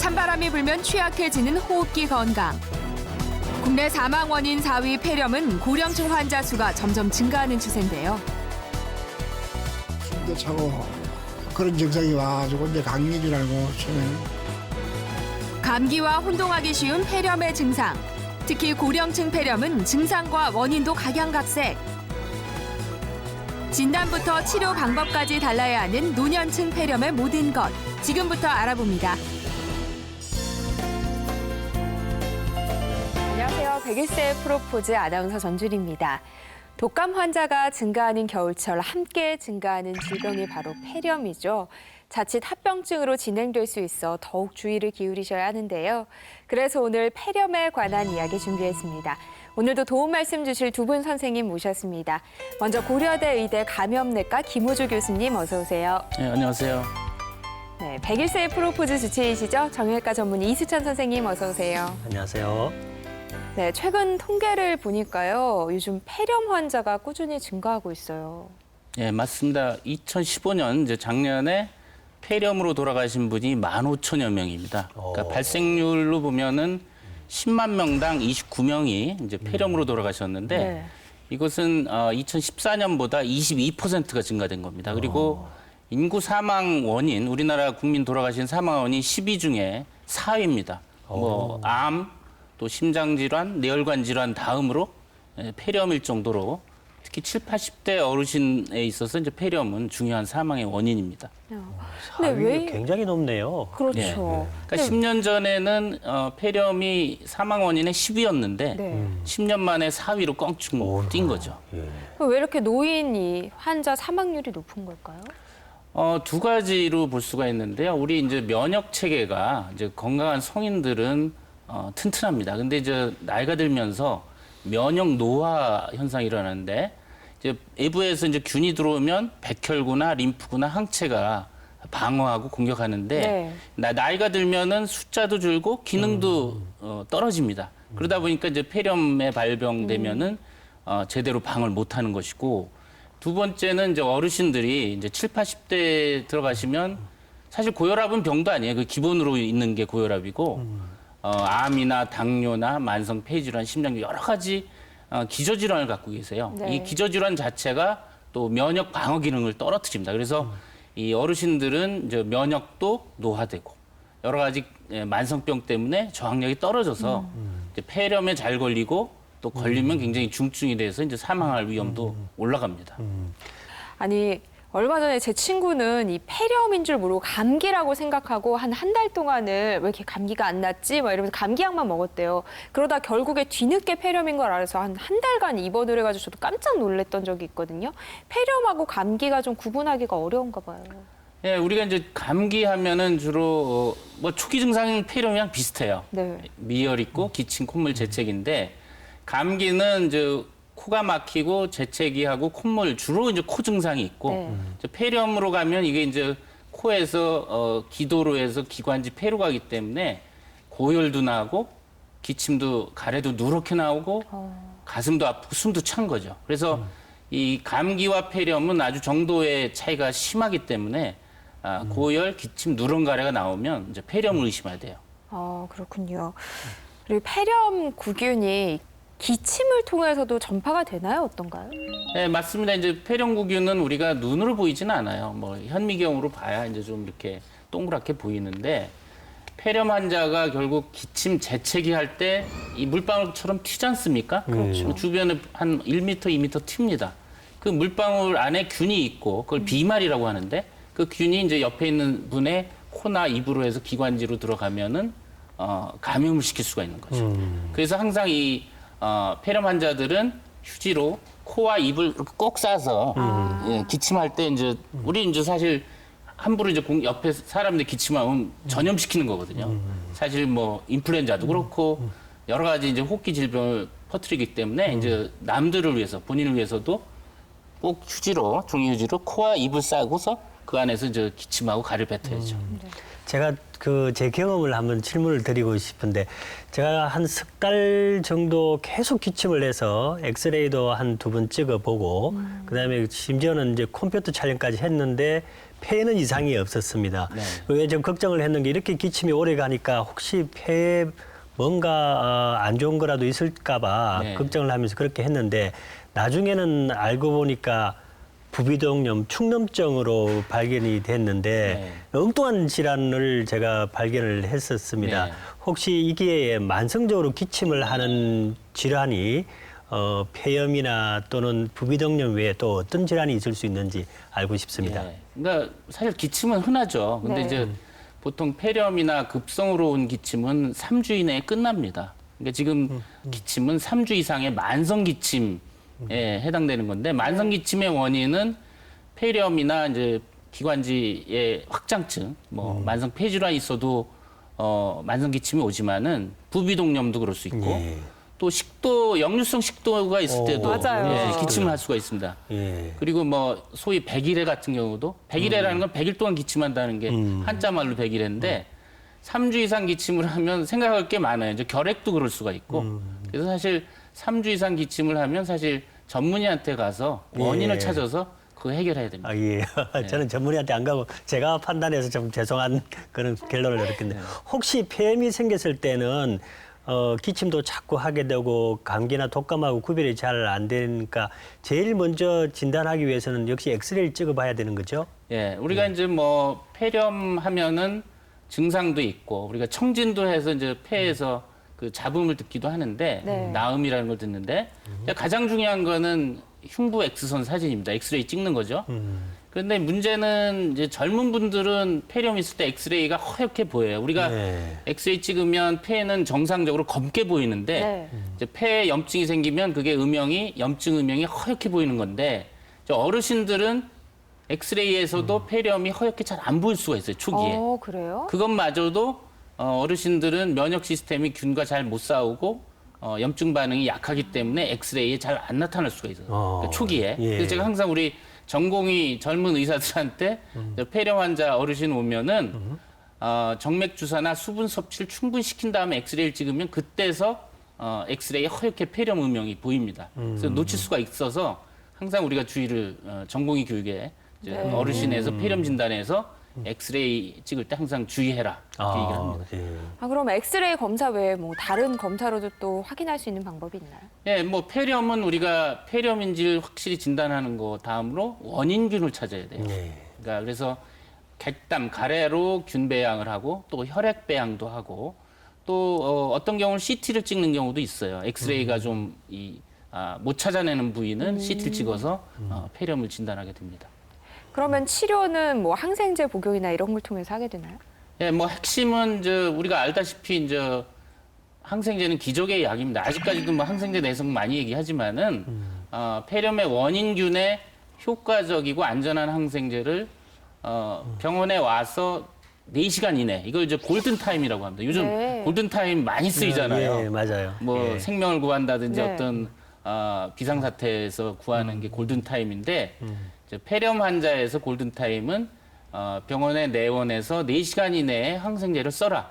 찬바람이 불면 취약해지는 호흡기 건강. 국내 사망 원인 4위 폐렴은 고령층 환자 수가 점점 증가하는 추세인데요. 숨도 차고 그런 증상이 와가지고 이제 감기 줄 알고 처음에는. 감기와 혼동하기 쉬운 폐렴의 증상. 특히 고령층 폐렴은 증상과 원인도 각양각색. 진단부터 치료 방법까지 달라야 하는 노년층 폐렴의 모든 것. 지금부터 알아봅니다. 안녕하세요. 101세의 프로포즈 아나운서 전주리입니다. 독감 환자가 증가하는 겨울철 함께 증가하는 질병이 바로 폐렴이죠. 자칫 합병증으로 진행될 수 있어 더욱 주의를 기울이셔야 하는데요. 그래서 오늘 폐렴에 관한 이야기 준비했습니다. 오늘도 도움 말씀 주실 두 분 선생님 모셨습니다. 먼저 고려대 의대 감염내과 김호주 교수님 어서 오세요. 네, 안녕하세요. 네, 101세의 프로포즈 주치의시죠. 정형외과 전문 이수천 선생님 어서 오세요. 안녕하세요. 네, 최근 통계를 보니까요. 요즘 폐렴 환자가 꾸준히 증가하고 있어요. 네, 맞습니다. 2015년 이제 작년에 폐렴으로 돌아가신 분이 15,000여 명입니다. 그러니까 발생률로 보면은 10만 명당 29명이 이제 폐렴으로 돌아가셨는데 네. 이것은 2014년보다 22%가 증가된 겁니다. 그리고 인구 사망 원인, 우리나라 국민 돌아가신 사망 원인 10위 중에 4위입니다. 뭐 암, 또 심장 질환, 뇌혈관 질환 다음으로 폐렴일 정도로 특히 70, 80대 어르신에 있어서 이제 폐렴은 중요한 사망의 원인입니다. 근데 왜 굉장히 높네요. 그렇죠. 네. 그러니까 10년 전에는 폐렴이 사망 원인의 10위였는데 네. 10년 만에 4위로 껑충 뛴 거죠. 왜 이렇게 노인이 환자 사망률이 높은 걸까요? 두 가지로 볼 수가 있는데요. 우리 이제 면역 체계가 이제 건강한 성인들은 튼튼합니다. 근데 이제 나이가 들면서 면역 노화 현상이 일어나는데 이제 외부에서 이제 균이 들어오면 백혈구나 림프구나 항체가 방어하고 공격하는데 나이가 들면은 숫자도 줄고 기능도 떨어집니다. 그러다 보니까 이제 폐렴에 발병되면은 제대로 방어를 못하는 것이고 두 번째는 이제 어르신들이 이제 7, 80대 들어가시면 사실 고혈압은 병도 아니에요. 그 기본으로 있는 게 고혈압이고 암이나 당뇨나 만성 폐질환, 심장病여러 가지 기저질환을 갖고 계세요. 네. 이 기저질환 자체가 또 면역 방어 기능을 떨어뜨립니다. 그래서 이 어르신들은 이제 면역도 노화되고 여러 가지 만성병 때문에 저항력이 떨어져서 이제 폐렴에 잘 걸리고 또 걸리면 굉장히 중증이 돼서 이제 사망할 위험도 올라갑니다. 아니 얼마 전에 제 친구는 이 폐렴인 줄 모르고 감기라고 생각하고 한 달 동안을 왜 이렇게 감기가 안 났지? 막 이러면서 감기약만 먹었대요. 그러다 결국에 뒤늦게 폐렴인 걸 알아서 한 달간 입원을 해가지고 저도 깜짝 놀랐던 적이 있거든요. 폐렴하고 감기가 좀 구분하기가 어려운가 봐요. 예, 우리가 이제 감기하면은 주로 뭐 초기 증상은 폐렴이랑 비슷해요. 네. 미열 있고 기침, 콧물, 재채기인데 감기는 이제 코가 막히고 재채기하고 콧물 주로 이제 코 증상이 있고 이제 폐렴으로 가면 이게 이제 코에서 기도로 해서 기관지 폐로 가기 때문에 고열도 나고 기침도 가래도 누렇게 나오고 가슴도 아프고 숨도 찬 거죠. 그래서 이 감기와 폐렴은 아주 정도의 차이가 심하기 때문에 고열, 기침, 누런 가래가 나오면 이제 폐렴을 의심해야 돼요. 아, 그렇군요. 그리고 폐렴 구균이 기침을 통해서도 전파가 되나요? 어떤가요? 네, 맞습니다. 이제 폐렴구균은 우리가 눈으로 보이지는 않아요. 뭐 현미경으로 봐야 이제 좀 이렇게 동그랗게 보이는데 폐렴 환자가 결국 기침, 재채기 할 때 이 물방울처럼 튀지 않습니까? 그렇죠. 주변에 한 1m, 2m 튑니다. 그 물방울 안에 균이 있고 그걸 비말이라고 하는데 그 균이 이제 옆에 있는 분의 코나 입으로 해서 기관지로 들어가면은 감염을 시킬 수가 있는 거죠. 그래서 항상 이 폐렴 환자들은 휴지로 코와 입을 이렇게 꼭 싸서 예, 기침할 때 이제 우리 이제 사실 함부로 이제 옆에 사람들 기침하면 전염시키는 거거든요. 사실 뭐 인플루엔자도 그렇고 여러 가지 이제 호흡기 질병을 퍼뜨리기 때문에 이제 남들을 위해서 본인을 위해서도 꼭 휴지로 종이 휴지로 코와 입을 싸고서 그 안에서 이제 기침하고 가를 뱉어야죠. 제가 제 경험을 한번 질문을 드리고 싶은데 제가 한 석 달 정도 계속 기침을 해서 엑스레이도 한 2번 찍어보고 그다음에 심지어는 이제 컴퓨터 촬영까지 했는데 폐에는 이상이 없었습니다. 네. 왜 좀 걱정을 했는 게 이렇게 기침이 오래 가니까 혹시 폐에 뭔가 안 좋은 거라도 있을까 봐 네. 걱정을 하면서 그렇게 했는데 나중에는 알고 보니까 부비동염, 축염증으로 발견이 됐는데 엉뚱한 질환을 제가 발견을 했었습니다. 네. 혹시 이게 만성적으로 기침을 하는 질환이 폐염이나 또는 부비동염 외에 또 어떤 질환이 있을 수 있는지 알고 싶습니다. 예. 그러니까 사실 기침은 흔하죠. 근데 네. 이제 보통 폐렴이나 급성으로 온 기침은 3주 이내에 끝납니다. 그러니까 지금 기침은 3주 이상의 만성 기침에 해당되는 건데 만성 기침의 원인은 폐렴이나 이제 기관지의 확장증, 뭐 만성 폐질환이 있어도 만성 기침이 오지만은 부비동염도 그럴 수 있고 예. 또 식도 역류성 식도가 있을 때도 맞아요. 기침을 할 수가 있습니다. 예. 그리고 뭐 소위 백일해 같은 경우도 백일해라는 건 100일 동안 기침한다는 게 한자 말로 백일해인데 3주 이상 기침을 하면 생각할 게 많아요. 이제 결핵도 그럴 수가 있고. 그래서 사실 3주 이상 기침을 하면 사실 전문의한테 가서 원인을 예. 찾아서 그거 해결해야 됩니다. 아, 예. 저는 전문의한테 안 가고 제가 판단해서 좀 죄송한 그런 결론을 내렸겠네요. 혹시 폐렴이 생겼을 때는 기침도 자꾸 하게 되고 감기나 독감하고 구별이 잘 안 되니까 제일 먼저 진단하기 위해서는 역시 엑스레이를 찍어봐야 되는 거죠? 예, 우리가 이제 뭐 폐렴 하면은 증상도 있고 우리가 청진도 해서 이제 폐에서 그 잡음을 듣기도 하는데 네. 나음이라는 걸 듣는데 가장 중요한 거는 흉부 X선 사진입니다. 엑스레이 찍는 거죠. 그런데 문제는 이제 젊은 분들은 폐렴 있을 때 엑스레이가 허옇게 보여요. 우리가 네. 엑스레이 찍으면 폐는 정상적으로 검게 보이는데 네. 이제 폐에 염증이 생기면 그게 염증 음영이 허옇게 보이는 건데 저 어르신들은 엑스레이에서도 폐렴이 허옇게 잘 안 보일 수가 있어요. 초기에. 그래요? 그것마저도 어르신들은 면역 시스템이 균과 잘 못 싸우고 염증 반응이 약하기 때문에 엑스레이에 잘 안 나타날 수가 있어요. 그러니까 초기에. 예. 그래서 제가 항상 우리 전공의 젊은 의사들한테 폐렴 환자 어르신 오면은 정맥 주사나 수분 섭취를 충분히 시킨 다음에 엑스레이를 찍으면 그때서 엑스레이에 허옇게 폐렴 음영이 보입니다. 그래서 놓칠 수가 있어서 항상 우리가 주의를 전공의 교육에 이제 네. 어르신에서 폐렴 진단에서 엑스레이 찍을 때 항상 주의해라 이렇게 얘기를 합니다. 예. 그럼 엑스레이 검사 외에 뭐 다른 검사로도 또 확인할 수 있는 방법이 있나요? 예, 뭐 폐렴은 우리가 폐렴인지를 확실히 진단하는 거 다음으로 원인균을 찾아야 돼요. 예. 그러니까 그래서 객담, 가래로 균 배양을 하고 또 혈액 배양도 하고 또 어떤 경우는 CT를 찍는 경우도 있어요. 엑스레이가 좀 못 찾아내는 부위는 CT를 찍어서 폐렴을 진단하게 됩니다. 그러면 치료는 뭐 항생제 복용이나 이런 걸 통해서 하게 되나요? 예, 뭐 핵심은 이제 우리가 알다시피 이제 항생제는 기적의 약입니다. 아직까지도 뭐 항생제 내성 많이 얘기하지만은 폐렴의 원인균에 효과적이고 안전한 항생제를 병원에 와서 4시간 이내 이걸 이제 골든 타임이라고 합니다. 요즘 네. 골든 타임 많이 쓰이잖아요. 예, 맞아요. 뭐 예. 생명을 구한다든지 네. 어떤 비상사태에서 구하는 게 골든 타임인데 이제 폐렴 환자에서 골든 타임은 병원에 내원해서 4시간 이내에 항생제를 써라.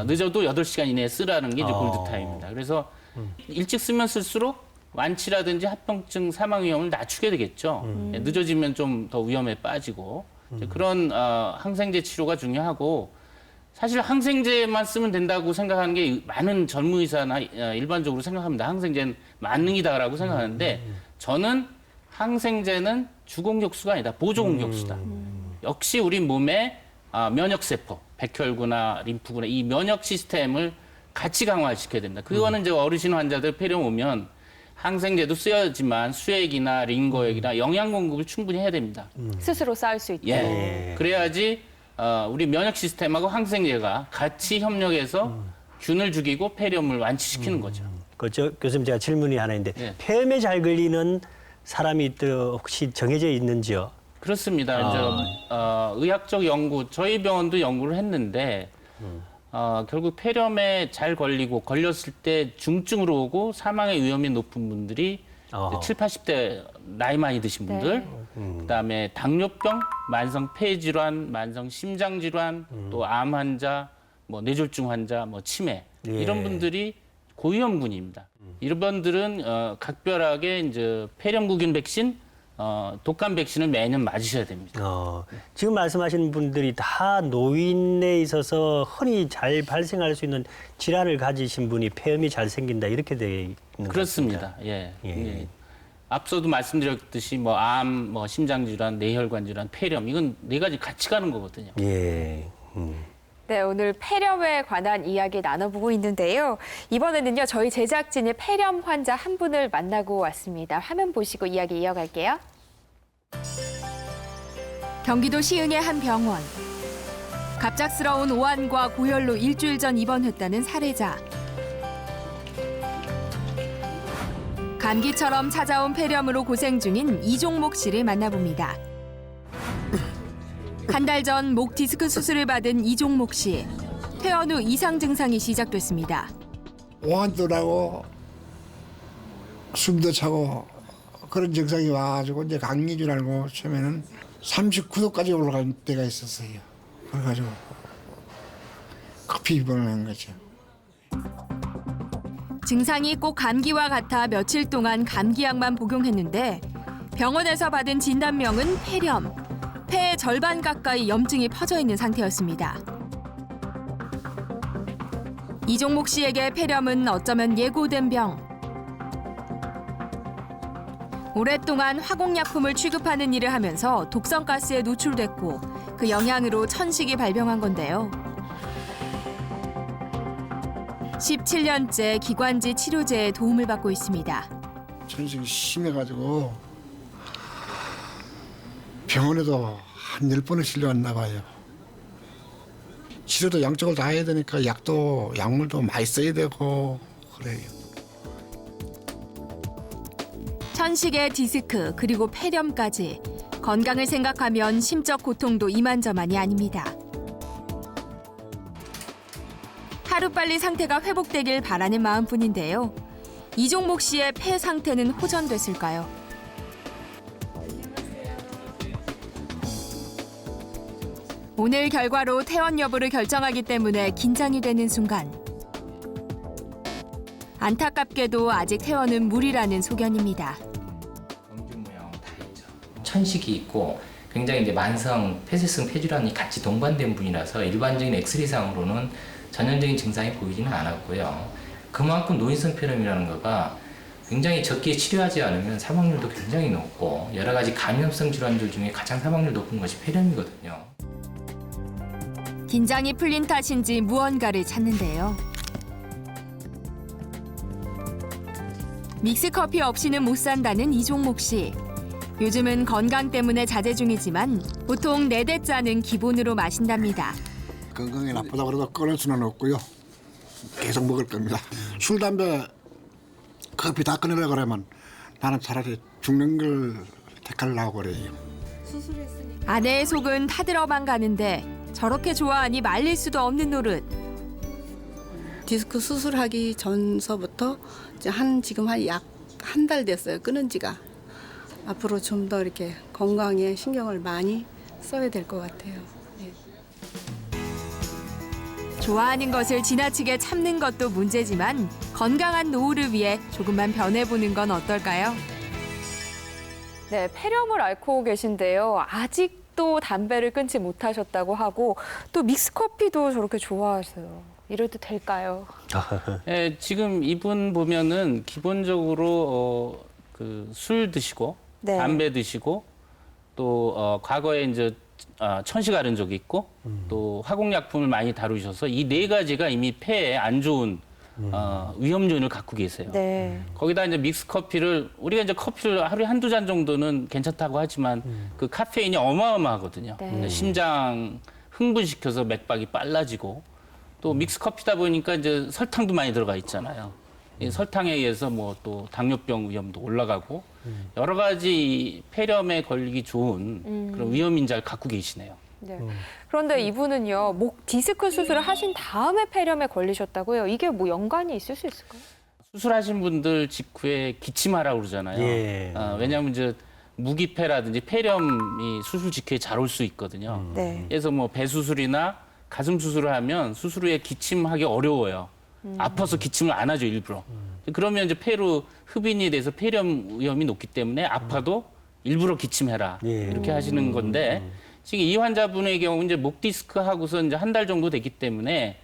늦어도 8시간 이내에 쓰라는 게 이제 골든 타임입니다. 그래서 일찍 쓰면 쓸수록 완치라든지 합병증 사망 위험을 낮추게 되겠죠. 예, 늦어지면 좀 더 위험에 빠지고 이제 그런 항생제 치료가 중요하고 사실 항생제만 쓰면 된다고 생각하는 게 많은 젊은 의사나 일반적으로 생각합니다. 항생제는 만능이다라고 생각하는데 저는 항생제는 주공격수가 아니다. 보조공격수다. 역시 우리 몸의 면역세포, 백혈구나 림프구나 이 면역 시스템을 같이 강화시켜야 된다. 그거는 이제 어르신 환자들 폐렴 오면 항생제도 쓰여야지만 수액이나 링거액이나 영양 공급을 충분히 해야 됩니다. 스스로 쌓을 수 있도록. 예. 그래야지 우리 면역 시스템하고 항생제가 같이 협력해서 균을 죽이고 폐렴을 완치시키는 거죠. 교수님 제가 질문이 하나 있는데 예. 폐렴에 잘 걸리는 사람이 또 혹시 정해져 있는지요? 그렇습니다. 이제 의학적 연구, 저희 병원도 연구를 했는데 결국 폐렴에 잘 걸리고 걸렸을 때 중증으로 오고 사망의 위험이 높은 분들이 7, 80대 나이 많이 드신 분들, 그다음에 당뇨병, 만성 폐질환, 만성 심장질환, 또 암 환자, 뭐 뇌졸중 환자, 뭐 치매 예. 이런 분들이 고위험군입니다. 이런 분들은 각별하게 이제 폐렴구균 백신 독감 백신을 매년 맞으셔야 됩니다. 지금 말씀하신 분들이 다 노인에 있어서 흔히 잘 발생할 수 있는 질환을 가지신 분이 폐렴이 잘 생긴다 이렇게 돼 있는 것 그렇습니다. 같습니다. 예. 예. 예. 앞서도 말씀드렸듯이 뭐 암, 뭐 심장 질환, 뇌혈관 질환, 폐렴 이건 네 가지 같이 가는 거거든요. 예. 네, 오늘 폐렴에 관한 이야기 나눠보고 있는데요. 이번에는요, 저희 제작진이 폐렴 환자 한 분을 만나고 왔습니다. 화면 보시고 이야기 이어갈게요. 경기도 시흥의 한 병원. 갑작스러운 오한과 고열로 일주일 전 입원했다는 사례자. 감기처럼 찾아온 폐렴으로 고생 중인 이종목 씨를 만나봅니다. 한 달 전 목 디스크 수술을 받은 이종목 씨. 퇴원 후 이상 증상이 시작됐습니다. 오한도 나고 숨도 차고 그런 증상이 와가지고 이제 감기인 줄 알고 처음에는 39도까지 올라간 때가 있었어요. 그래가지고 급히 입원을 한 거죠. 증상이 꼭 감기와 같아 며칠 동안 감기약만 복용했는데 병원에서 받은 진단명은 폐렴. 폐의 절반 가까이 염증이 퍼져 있는 상태였습니다. 이종목 씨에게 폐렴은 어쩌면 예고된 병. 오랫동안 화공약품을 취급하는 일을 하면서 독성가스에 노출됐고 그 영향으로 천식이 발병한 건데요. 17년째 기관지 치료제에 도움을 받고 있습니다. 천식이 심해가지고 병원에도 한 10번을 실려왔나 봐요. 치료도 양쪽을 다 해야 되니까 약도 약물도 많이 써야 되고 그래요. 천식의 디스크 그리고 폐렴까지 건강을 생각하면 심적 고통도 이만저만이 아닙니다. 하루빨리 상태가 회복되길 바라는 마음뿐인데요. 이종목 씨의 폐 상태는 호전됐을까요? 오늘 결과로 퇴원 여부를 결정하기 때문에 긴장이 되는 순간. 안타깝게도 아직 퇴원은 무리라는 소견입니다. 원균 모양 다 있죠. 천식이 있고 굉장히 이제 만성 폐쇄성 폐질환이 같이 동반된 분이라서 일반적인 엑스레이상으로는 전형적인 증상이 보이지는 않았고요. 그만큼 노인성 폐렴이라는 거가 굉장히 적게 치료하지 않으면 사망률도 굉장히 높고 여러 가지 감염성 질환들 중에 가장 사망률 높은 것이 폐렴이거든요. 긴장이 풀린 탓인지 무언가를 찾는데요. 믹스커피 없이는 못 산다는 이종목 씨. 요즘은 건강 때문에 자제 중이지만 보통 4대째는 기본으로 마신답니다. 건강에 나쁘다 그래도 끊을 수는 없고요. 계속 먹을 겁니다. 술, 담배, 커피 다 끊으려 그러면 나는 차라리 죽는 걸 택하려고 그래요. 아내의 속은 타들어만 가는데 저렇게 좋아하니 말릴 수도 없는 노릇. 디스크 수술하기 전서부터 이제 지금 약 한 달 됐어요. 끊은 지가. 앞으로 좀 더 이렇게 건강에 신경을 많이 써야 될 것 같아요. 네. 좋아하는 것을 지나치게 참는 것도 문제지만 건강한 노후를 위해 조금만 변해보는 건 어떨까요? 네, 폐렴을 앓고 계신데요. 아직도 담배를 끊지 못하셨다고 하고 또 믹스커피도 저렇게 좋아하세요. 이래도 될까요? 예, 지금 이분 보면은 기본적으로 그 술 드시고 네. 담배 드시고 또 과거에 이제 천식 앓은 적이 있고 또 화공약품을 많이 다루셔서 이 4가지가 이미 폐에 안 좋은 위험 요인을 갖고 계세요. 네. 거기다 이제 믹스 커피를 우리가 이제 커피를 하루에 한두 잔 정도는 괜찮다고 하지만 그 카페인이 어마어마하거든요. 네. 심장 흥분시켜서 맥박이 빨라지고 또 믹스 커피다 보니까 이제 설탕도 많이 들어가 있잖아요. 이 설탕에 의해서 뭐 또 당뇨병 위험도 올라가고 여러 가지 폐렴에 걸리기 좋은 그런 위험 인자를 갖고 계시네요. 네. 그런데 이분은요, 목 디스크 수술을 하신 다음에 폐렴에 걸리셨다고요. 이게 뭐 연관이 있을 수 있을까요? 수술하신 분들 직후에 기침하라고 그러잖아요. 예. 왜냐하면 이제 무기폐라든지 폐렴이 수술 직후에 잘 올 수 있거든요. 네. 그래서 뭐 배 수술이나 가슴 수술을 하면 수술 후에 기침하기 어려워요. 아파서 기침을 안 하죠, 일부러. 그러면 이제 폐로 흡인이 돼서 폐렴 위험이 높기 때문에 아파도 일부러 기침해라 예. 이렇게 하시는 건데 지금 이 환자분의 경우 이제 목 디스크 하고서 이제 한 달 정도 됐기 때문에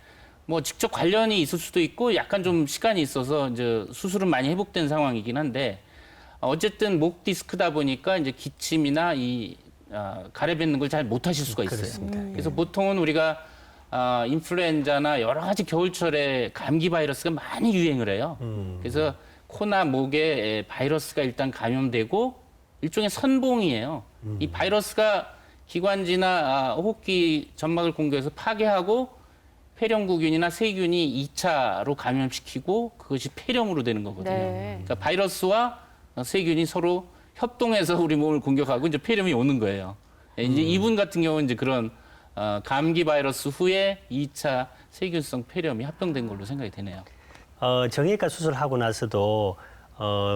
뭐 직접 관련이 있을 수도 있고 약간 좀 시간이 있어서 이제 수술은 많이 회복된 상황이긴 한데 어쨌든 목 디스크다 보니까 이제 기침이나 이 가래뱉는 걸 잘 못하실 수가 있어요. 그렇습니다. 그래서 보통은 우리가 인플루엔자나 여러 가지 겨울철에 감기 바이러스가 많이 유행을 해요. 그래서 코나 목에 바이러스가 일단 감염되고 일종의 선봉이에요. 이 바이러스가 기관지나 호흡기 점막을 공격해서 파괴하고 폐렴구균이나 세균이 2차로 감염시키고 그것이 폐렴으로 되는 거거든요. 네. 그러니까 바이러스와 세균이 서로 협동해서 우리 몸을 공격하고 이제 폐렴이 오는 거예요. 이제 이분 같은 경우는 이제 그런 감기 바이러스 후에 2차 세균성 폐렴이 합병된 걸로 생각이 되네요. 정형외과 수술하고 나서도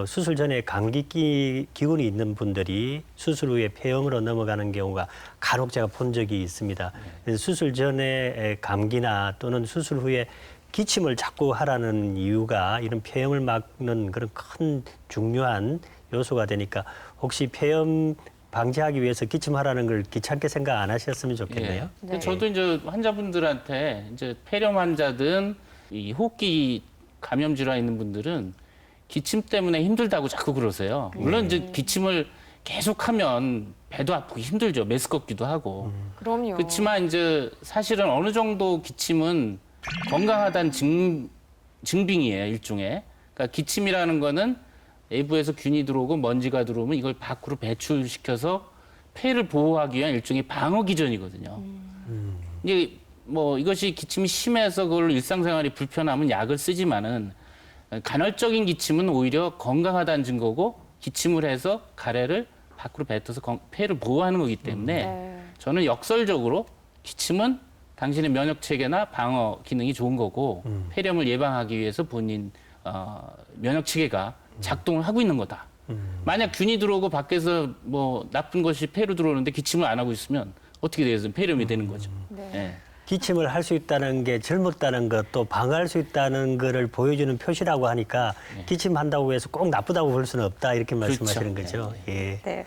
수술 전에 감기 기운이 있는 분들이 수술 후에 폐렴으로 넘어가는 경우가 간혹 제가 본 적이 있습니다. 그래서 수술 전에 감기나 또는 수술 후에 기침을 자꾸 하라는 이유가 이런 폐렴을 막는 그런 큰 중요한 요소가 되니까 혹시 폐렴 방지하기 위해서 기침하라는 걸 귀찮게 생각 안 하셨으면 좋겠네요. 예. 저도 이제 환자분들한테 이제 폐렴 환자든 이 호흡기 감염 질환 있는 분들은 기침 때문에 힘들다고 자꾸 그러세요. 물론 이제 기침을 계속하면 배도 아프고 힘들죠. 메스껍기도 하고. 그럼요. 그렇지만 이제 사실은 어느 정도 기침은 건강하다는 증빙이에요, 일종의. 그러니까 기침이라는 거는 내부에서 균이 들어오고 먼지가 들어오면 이걸 밖으로 배출시켜서 폐를 보호하기 위한 일종의 방어 기전이거든요. 이제 뭐 이것이 기침이 심해서 그걸 일상생활이 불편하면 약을 쓰지만은 간헐적인 기침은 오히려 건강하다는 증거고 기침을 해서 가래를 밖으로 뱉어서 폐를 보호하는 거기 때문에 네. 저는 역설적으로 기침은 당신의 면역 체계나 방어 기능이 좋은 거고 폐렴을 예방하기 위해서 본인 면역 체계가 작동을 하고 있는 거다. 만약 균이 들어오고 밖에서 뭐 나쁜 것이 폐로 들어오는데 기침을 안 하고 있으면 어떻게 되겠어요? 폐렴이 되는 거죠. 네. 예. 기침을 할 수 있다는 게 젊었다는 것, 또 방어할 수 있다는 거를 보여주는 표시라고 하니까 기침한다고 해서 꼭 나쁘다고 볼 수는 없다 이렇게 말씀하시는 거죠. 예. 네.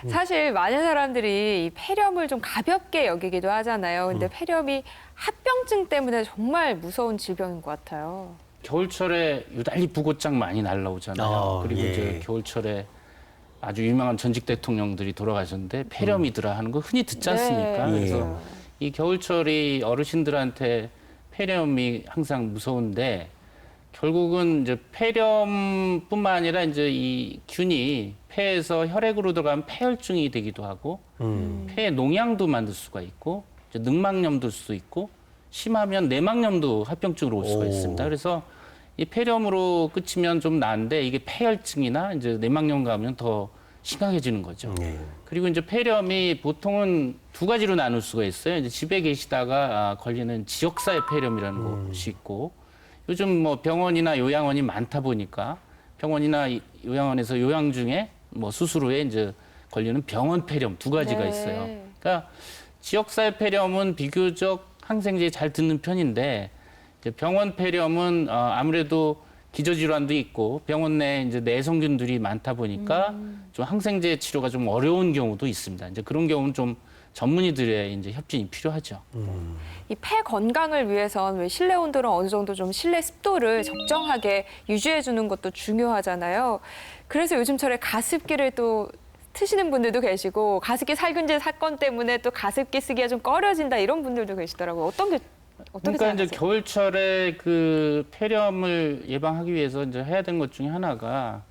사실 많은 사람들이 이 폐렴을 좀 가볍게 여기기도 하잖아요. 근데 폐렴이 합병증 때문에 정말 무서운 질병인 것 같아요. 겨울철에 유달리 부고장 많이 날라오잖아요. 그리고 예. 이제 겨울철에 아주 유명한 전직 대통령들이 돌아가셨는데 폐렴이더라 하는 거 흔히 듣지 않습니까? 네. 그래서 이 겨울철이 어르신들한테 폐렴이 항상 무서운데 결국은 이제 폐렴뿐만 아니라 이제 이 균이 폐에서 혈액으로 들어가면 폐혈증이 되기도 하고 폐에 농양도 만들 수가 있고 이제 늑막염도 올 수도 있고 심하면 내막염도 합병증으로 올 수가 있습니다. 그래서 이 폐렴으로 끝이면 좀 나은데 이게 폐혈증이나 이제 내막염 가면 더 심각해지는 거죠. 그리고 이제 폐렴이 보통은 두 가지로 나눌 수가 있어요. 이제 집에 계시다가 걸리는 지역사회 폐렴이라는 것이 있고 요즘 뭐 병원이나 요양원이 많다 보니까 병원이나 요양원에서 요양 중에 뭐 수술 후에 이제 걸리는 병원 폐렴 두 가지가 네. 있어요. 그러니까 지역사회 폐렴은 비교적 항생제에 잘 듣는 편인데 이제 병원 폐렴은 아무래도 기저질환도 있고 병원 내에 이제 내성균들이 많다 보니까 좀 항생제 치료가 좀 어려운 경우도 있습니다. 이제 그런 경우는 좀 전문의들의 이제 협진이 필요하죠. 이 폐 건강을 위해선 왜 실내 온도는 어느 정도 좀 실내 습도를 적정하게 유지해 주는 것도 중요하잖아요. 그래서 요즘철에 가습기를 또 트시는 분들도 계시고 가습기 살균제 사건 때문에 또 가습기 쓰기가 좀 꺼려진다 이런 분들도 계시더라고요. 어떻게 그러니까 이제 생각하세요? 겨울철에 그 폐렴을 예방하기 위해서 이제 해야 되는 것 중에 하나가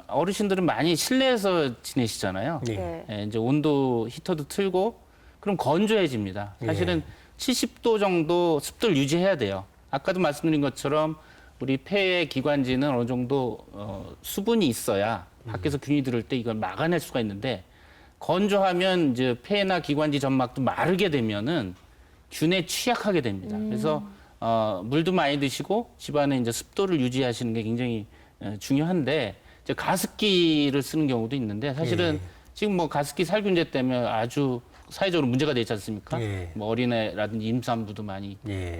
어르신들은 많이 실내에서 지내시잖아요. 네. 예, 이제 온도 히터도 틀고 그럼 건조해집니다. 사실은 70도 정도 습도를 유지해야 돼요. 아까도 말씀드린 것처럼 우리 폐의 기관지는 어느 정도 수분이 있어야 밖에서 균이 들을 때 이걸 막아낼 수가 있는데 건조하면 이제 폐나 기관지 점막도 마르게 되면은 균에 취약하게 됩니다. 그래서 물도 많이 드시고 집안에 이제 습도를 유지하시는 게 굉장히 중요한데 이제 가습기를 쓰는 경우도 있는데 사실은 지금 뭐 가습기 살균제 때문에 아주 사회적으로 문제가 되지 않습니까? 뭐 어린애라든지 임산부도 많이 피해를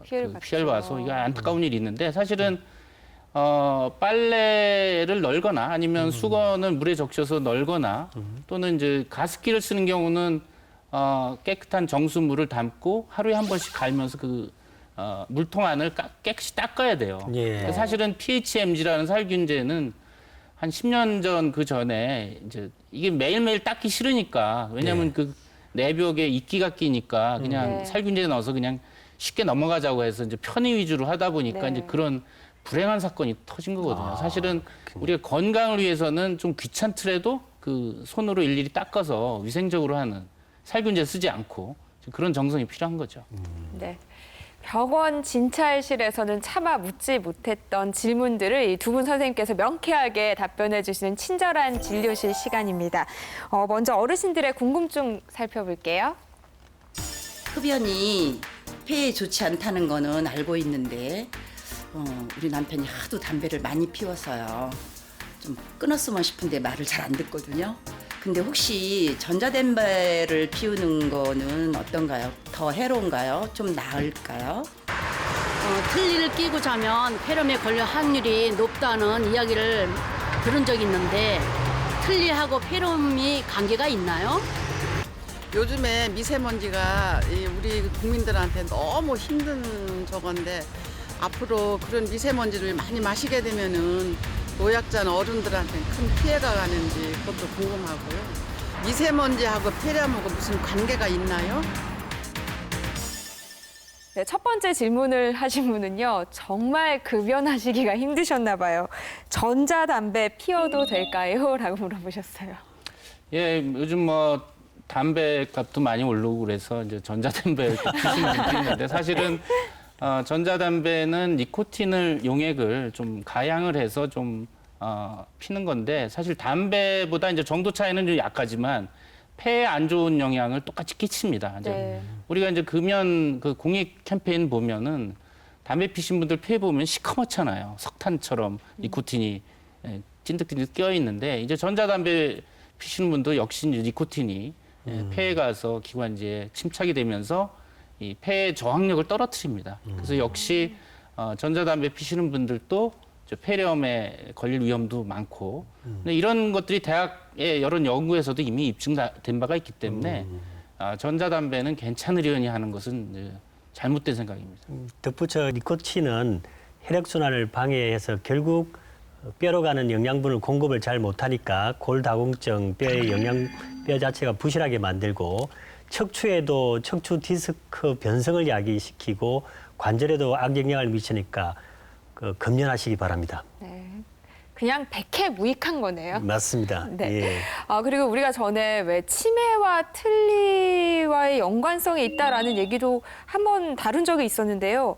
피해를 받죠. 봐서 이게 안타까운 일이 있는데 사실은 빨래를 널거나 아니면 수건을 물에 적셔서 널거나 또는 이제 가습기를 쓰는 경우는 깨끗한 정수물을 담고 하루에 한 번씩 갈면서 그 물통 안을 깨끗이 닦아야 돼요. 예. 사실은 PHMG라는 살균제는 한 10년 전 그 전에 이제 이게 매일매일 닦기 싫으니까 왜냐하면 그 내벽에 이끼가 끼니까 그냥 네. 살균제 넣어서 그냥 쉽게 넘어가자고 해서 이제 편의 위주로 하다 보니까 네. 이제 그런 불행한 사건이 터진 거거든요. 사실은 우리가 건강을 위해서는 좀 귀찮더라도 그 손으로 일일이 닦아서 위생적으로 하는 살균제 쓰지 않고 그런 정성이 필요한 거죠. 네. 병원 진찰실에서는 차마 묻지 못했던 질문들을 이 두 분 선생님께서 명쾌하게 답변해 주시는 친절한 진료실 시간입니다. 먼저 어르신들의 궁금증 살펴볼게요. 흡연이 폐에 좋지 않다는 거는 알고 있는데 우리 남편이 하도 담배를 많이 피워서요. 좀 끊었으면 싶은데 말을 잘 안 듣거든요. 근데 혹시 전자담배를 피우는 거는 어떤가요? 더 해로운가요? 좀 나을까요? 틀니를 끼고 자면 폐렴에 걸릴 확률이 높다는 이야기를 들은 적이 있는데 틀니하고 폐렴이 관계가 있나요? 요즘에 미세먼지가 우리 국민들한테 너무 힘든 저건데 앞으로 그런 미세먼지를 많이 마시게 되면은 노약자나 어른들한테 큰 피해가 가는지 그것도 궁금하고요. 미세먼지하고 폐렴하고 무슨 관계가 있나요? 네, 첫 번째 질문을 하신 분은요. 정말 급연하시기가 힘드셨나 봐요. 전자담배 피워도 될까요? 라고 물어보셨어요. 예, 요즘 뭐 담배 값도 많이 오르고 그래서 이제 전자담배 피시는 분들이 있는데 사실은 전자담배는 니코틴을 용액을 좀 가양을 해서 좀 피는 건데 사실 담배보다 이제 정도 차이는 좀 약하지만 폐에 안 좋은 영향을 똑같이 끼칩니다. 이제 네. 우리가 이제 금연 그 공익 캠페인 보면은 담배 피신 분들 폐에 보면 시커멓잖아요. 석탄처럼 니코틴이 찐득찐득 껴 있는데 이제 전자담배 피시는 분도 역시 이제 니코틴이 폐에 가서 기관지에 침착이 되면서 이 폐의 저항력을 떨어뜨립니다. 그래서 역시 전자담배 피시는 분들도 폐렴에 걸릴 위험도 많고 근데 이런 것들이 대학의 여러 연구에서도 이미 입증된 바가 있기 때문에 전자담배는 괜찮으려니 하는 것은 이제 잘못된 생각입니다. 덧붙여 니코틴은 혈액순환을 방해해서 결국 뼈로 가는 영양분을 공급을 잘 못하니까 골다공증, 뼈의 뼈 자체가 부실하게 만들고 척추에도 척추 디스크 변성을 야기시키고 관절에도 악영향을 미치니까 금연하시기 바랍니다. 네. 그냥 백해무익한 거네요. 맞습니다. 네. 예. 그리고 우리가 전에 왜 치매와 틀니와의 연관성이 있다라는 얘기도 한번 다룬 적이 있었는데요.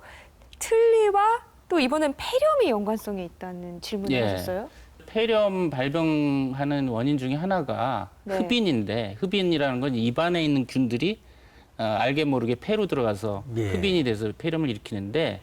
틀니와 또 이번엔 폐렴이 연관성이 있다는 질문을 예. 하셨어요. 폐렴 발병하는 원인 중에 하나가 네. 흡인인데 흡인이라는 건 입안에 있는 균들이 알게 모르게 폐로 들어가서 예. 흡인이 돼서 폐렴을 일으키는데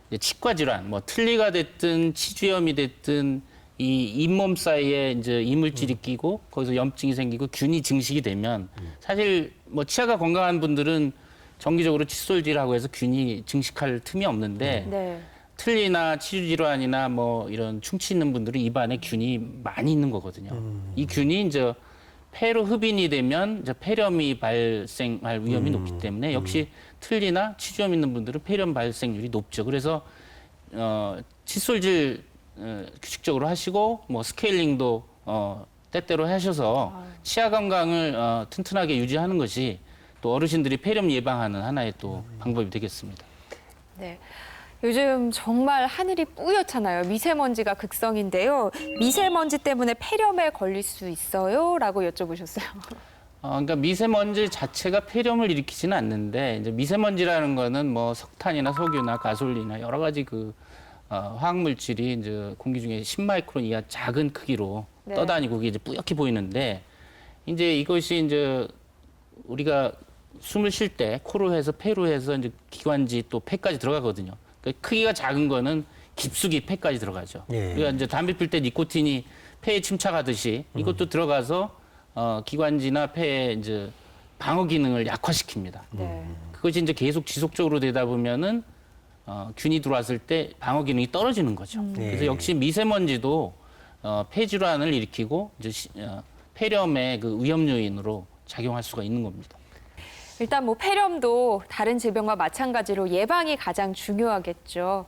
이제 치과 질환, 뭐 틀니가 됐든 치주염이 됐든 이 잇몸 사이에 이제 이물질이 끼고 거기서 염증이 생기고 균이 증식이 되면 사실 뭐 치아가 건강한 분들은 정기적으로 칫솔질하고 해서 균이 증식할 틈이 없는데 네. 틀니나 치주 질환이나 뭐 이런 충치 있는 분들은 입안에 균이 많이 있는 거거든요. 이 균이 이제 폐로 흡인이 되면 이제 폐렴이 발생할 위험이 높기 때문에 역시 틀니나 치주염 있는 분들은 폐렴 발생률이 높죠. 그래서 칫솔질 규칙적으로 하시고 뭐 스케일링도 때때로 하셔서 치아 건강을 튼튼하게 유지하는 것이 또 어르신들이 폐렴 예방하는 하나의 또 방법이 되겠습니다. 네. 요즘 정말 하늘이 뿌옇잖아요. 미세먼지가 극성인데요. 미세먼지 때문에 폐렴에 걸릴 수 있어요? 라고 여쭤보셨어요. 그러니까 미세먼지 자체가 폐렴을 일으키지는 않는데 이제 미세먼지라는 거는 뭐 석탄이나 석유나 가솔린이나 여러 가지 그 화학 물질이 이제 공기 중에 10마이크론 이하 작은 크기로 네. 떠다니고 그게 이제 뿌옇게 보이는데 이제 이것이 이제 우리가 숨을 쉴 때 코로 해서 폐로 해서 이제 기관지 또 폐까지 들어가거든요. 그러니까 크기가 작은 거는 깊숙이 폐까지 들어가죠. 예. 그러니까 이제 담배 필 때 니코틴이 폐에 침착하듯이 이것도 들어가서 기관지나 폐의 이제 방어 기능을 약화시킵니다. 네. 그것이 이제 계속 지속적으로 되다 보면은 균이 들어왔을 때 방어 기능이 떨어지는 거죠. 그래서 네. 역시 미세먼지도 폐질환을 일으키고 이제 폐렴의 그 위험 요인으로 작용할 수가 있는 겁니다. 일단 뭐 폐렴도 다른 질병과 마찬가지로 예방이 가장 중요하겠죠.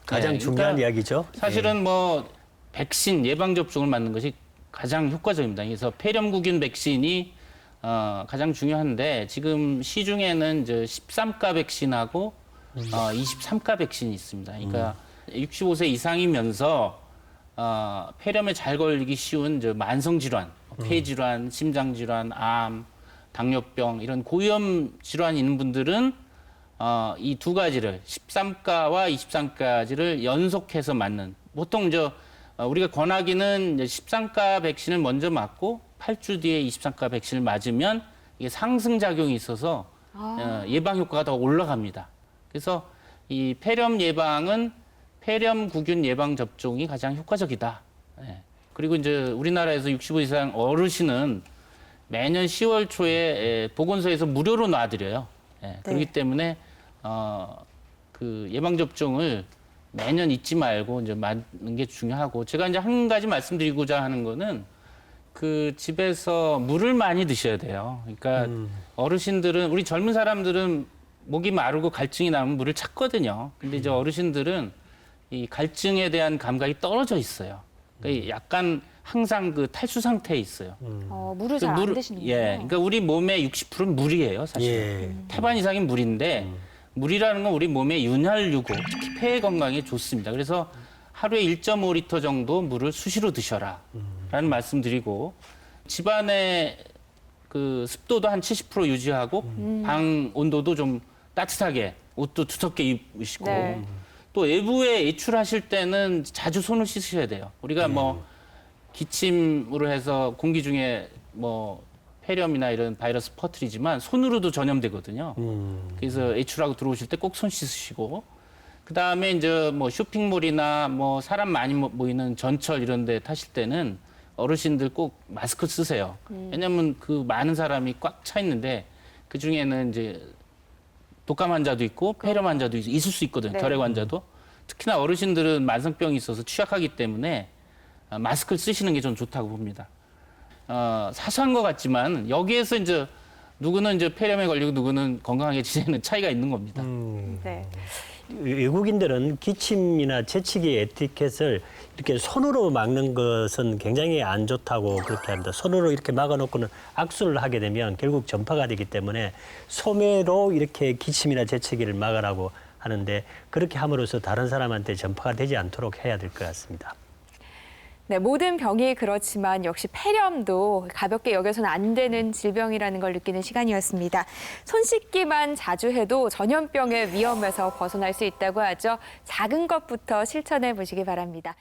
가장 네, 중요한 그러니까 이야기죠. 사실은 뭐 백신 예방 접종을 맞는 것이 가장 효과적입니다. 그래서 폐렴구균 백신이 가장 중요한데 지금 시중에는 이제 13가 백신하고 23가 백신이 있습니다. 그러니까 65세 이상이면서 폐렴에 잘 걸리기 쉬운 이제 만성 질환, 폐질환, 심장 질환, 암, 당뇨병 이런 고위험 질환이 있는 분들은 이 두 가지를 13가와 23가지를 연속해서 맞는 보통 우리가 권하기는 이제 13가 백신을 먼저 맞고 8주 뒤에 23가 백신을 맞으면 이게 상승 작용이 있어서 예방 효과가 더 올라갑니다. 그래서 이 폐렴 예방은 폐렴구균 예방 접종이 가장 효과적이다. 예. 그리고 이제 우리나라에서 65 이상 어르신은 매년 10월 초에 보건소에서 무료로 놔드려요. 예. 그렇기 때문에 그 예방 접종을 매년 잊지 말고 이제 맞는 게 중요하고 제가 이제 한 가지 말씀드리고자 하는 거는 그 집에서 물을 많이 드셔야 돼요. 그러니까 어르신들은 우리 젊은 사람들은 목이 마르고 갈증이 나면 물을 찾거든요. 근데 이제 어르신들은 이 갈증에 대한 감각이 떨어져 있어요. 그러니까 약간 항상 그 탈수 상태에 있어요. 물을 잘 안 드시는군요. 예, 그러니까 우리 몸의 60%는 물이에요, 사실. 예. 태반 이상이 물인데 물이라는 건 우리 몸의 윤활유고 특히 폐 건강에 좋습니다. 그래서 하루에 1.5리터 정도 물을 수시로 드셔라라는 말씀드리고 집안의 그 습도도 한 70% 유지하고 방 온도도 좀 따뜻하게 옷도 두텁게 입으시고 네. 또 외부에 외출하실 때는 자주 손을 씻으셔야 돼요. 우리가 뭐 기침으로 해서 공기 중에 뭐 폐렴이나 이런 바이러스 퍼뜨리지만 손으로도 전염되거든요. 그래서 외출하고 들어오실 때 꼭 손 씻으시고 그다음에 이제 뭐 쇼핑몰이나 뭐 사람 많이 모이는 전철 이런 데 타실 때는 어르신들 꼭 마스크 쓰세요. 왜냐면 그 많은 사람이 꽉 차 있는데 그 중에는 이제 독감 환자도 있고 폐렴 환자도 있을 수 있거든요. 네. 결핵 환자도. 특히나 어르신들은 만성병이 있어서 취약하기 때문에 마스크를 쓰시는 게 좀 좋다고 봅니다. 사소한 것 같지만 여기에서 이제 누구는 이제 폐렴에 걸리고 누구는 건강하게 지내는 차이가 있는 겁니다. 네. 외국인들은 기침이나 재채기 에티켓을 이렇게 손으로 막는 것은 굉장히 안 좋다고 그렇게 합니다. 손으로 이렇게 막아놓고는 악수를 하게 되면 결국 전파가 되기 때문에 소매로 이렇게 기침이나 재채기를 막으라고 하는데 그렇게 함으로써 다른 사람한테 전파가 되지 않도록 해야 될 것 같습니다. 네, 모든 병이 그렇지만 역시 폐렴도 가볍게 여겨서는 안 되는 질병이라는 걸 느끼는 시간이었습니다. 손 씻기만 자주 해도 전염병의 위험에서 벗어날 수 있다고 하죠. 작은 것부터 실천해 보시기 바랍니다.